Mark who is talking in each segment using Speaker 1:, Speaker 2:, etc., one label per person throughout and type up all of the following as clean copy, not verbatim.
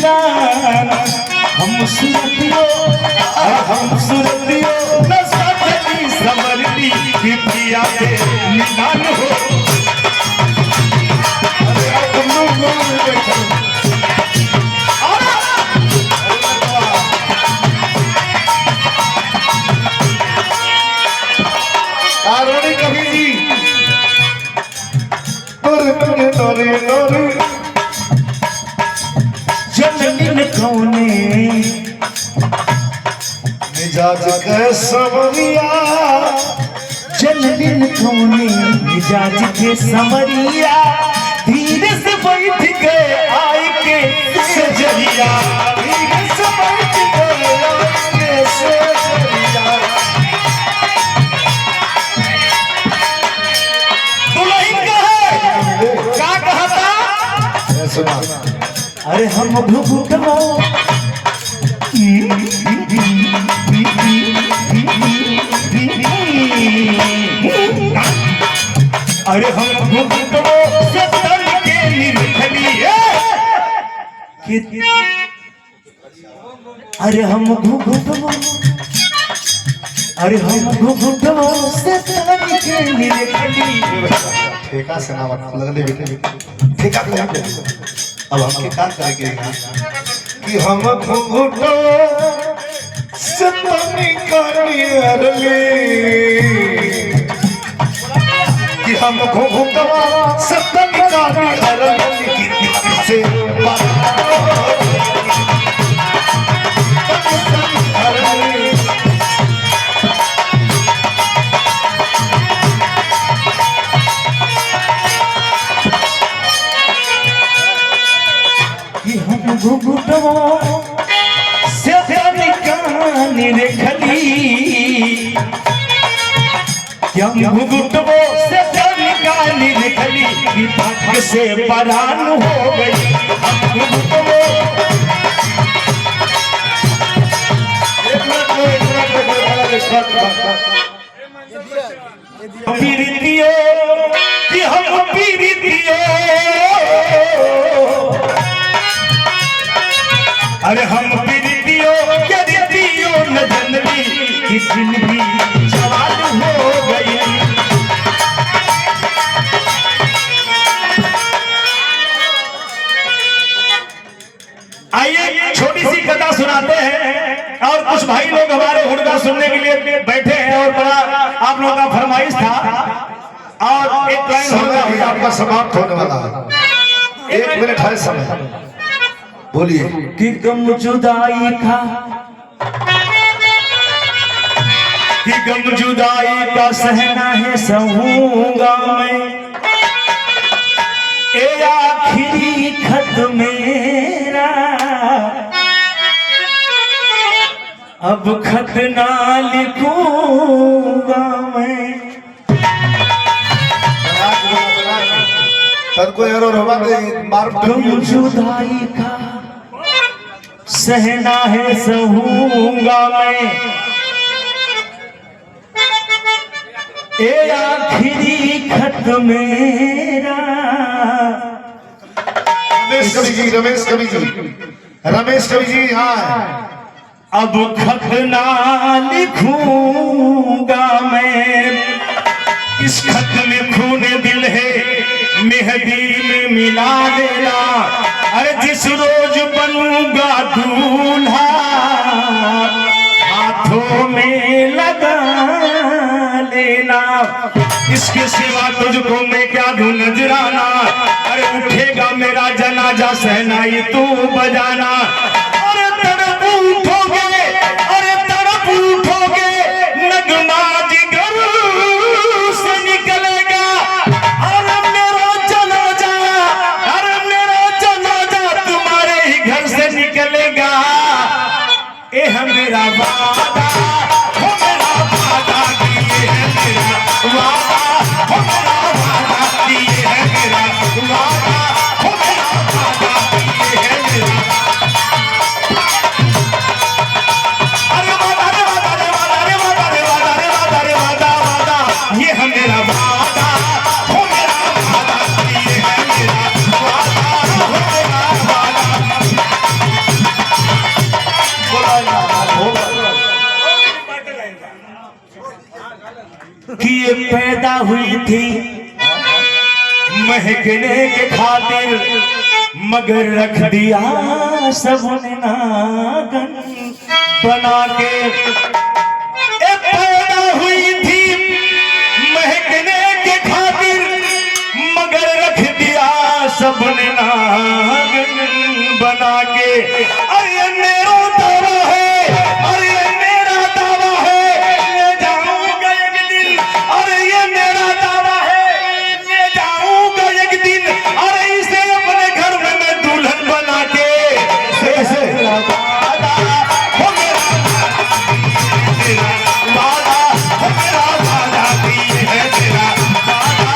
Speaker 1: वीराना हम सुरतियों न सजनी समरती कि पिया के निदान हो। कभी जी जननी कौने
Speaker 2: मिजाज के समरिया,
Speaker 1: जननी कौने मिजाज के समरिया धीरे से बैठ के आई के सजरिया,
Speaker 2: धीरे से बैठ के आई के सजरिया।
Speaker 1: दुल्हन का कहा था?
Speaker 2: सुना
Speaker 1: अरे हम घुघुटवा अरे हम घुघुटवा से तन के निरखली अरे हम घुघुटवा से तन के निरखली।
Speaker 2: ठेका से ना लगले बेटे ठेका पे अब हम क्या करेंगे कि हम घुघुटो से तनी कानी अरली, कि हम घुघुटो से तनी कानी अरली से
Speaker 1: घुघुटवा से तनी कानी रखली, हम घुघुटवा से तनी कानी रखली कि भाग से परान हो गई। हम घुघुटवा पीरितियो कि हम पीरितियो, अरे हम पीरितियो क्या रीतियो न जनली कि दिन भी जवान हो गई। आइए छोटी सी कथा सुनाते हैं और कुछ भाई लोग हमारे हुड़का सुनने के लिए बैठे हैं और बड़ा आप लोगों का फरमाइश था और एक लाइन
Speaker 2: समय आपका समाप्त होने वाला है, 1 मिनट है समय, बोलिए।
Speaker 1: कि गम जुदाई का सहना है सहूंगा मैं, ए आखिरी खत मेरा अब खत ना लिखूंगा मैं।
Speaker 2: को एरर होगा मार
Speaker 1: गम जुदाई का सहना है सहूंगा मैं, ए आखिरी खत मेरा।
Speaker 2: रमेश कवि जी हाँ,
Speaker 1: अब खत ना लिखूंगा मैं, इस खत में खून दिल है मेहंदी में मिला देना। अरे जिस रोज बनूंगा दूल्हा हाथों में लगा लेना, इसके सिवा तुझको मैं क्या दूं नजराना। अरे उठेगा मेरा जनाजा सहनाई तू बजाना। अरे तड़प उठोगे, अरे तड़प उठोगे, नगमा जिगर से निकलेगा। अरे मेरा जनाजा, अरे मेरा जनाजा तुम्हारे ही घर से निकलेगा। ए है मेरा वादा, हो मेरा वादा, ये है मेरा वादा, हो मेरा वादा, ये है मेरा वादा, हो मेरा वादा, ये है मेरा। अरे वादा रे वादा रे वादा रे वादा रे वादा रे वादा रे वादा वादा, ये है मेरा वादा, हो मेरा वादा, ये है मेरा वादा, हो मेरा वादा। महकने के खातिर मगर रख दिया सबने नागन बना के। ए पैदा हुई थी महकने के खातिर मगर रख दिया सबने नागन बना के। अरे मेरा दावा है, अरे मेरा दावा है, ले जाऊंगा एक दिन, अरे ये मेरा दावा है, ले जाऊंगा एक दिन, अरे इसे अपने घर में मैं दुल्हन बना के।
Speaker 2: ऐसे
Speaker 1: वादा हो मेरा, तेरा वादा हो मेरा, वादा भी है तेरा, वादा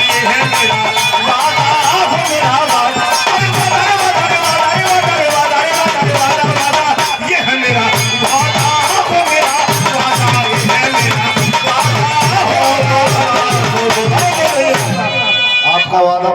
Speaker 1: ये है मेरा, वादा हो मेरा, वादा अरे वादा ये है मेरा, वादा हो मेरा, वादा ये है मेरा, वादा हो।
Speaker 2: आपका वादा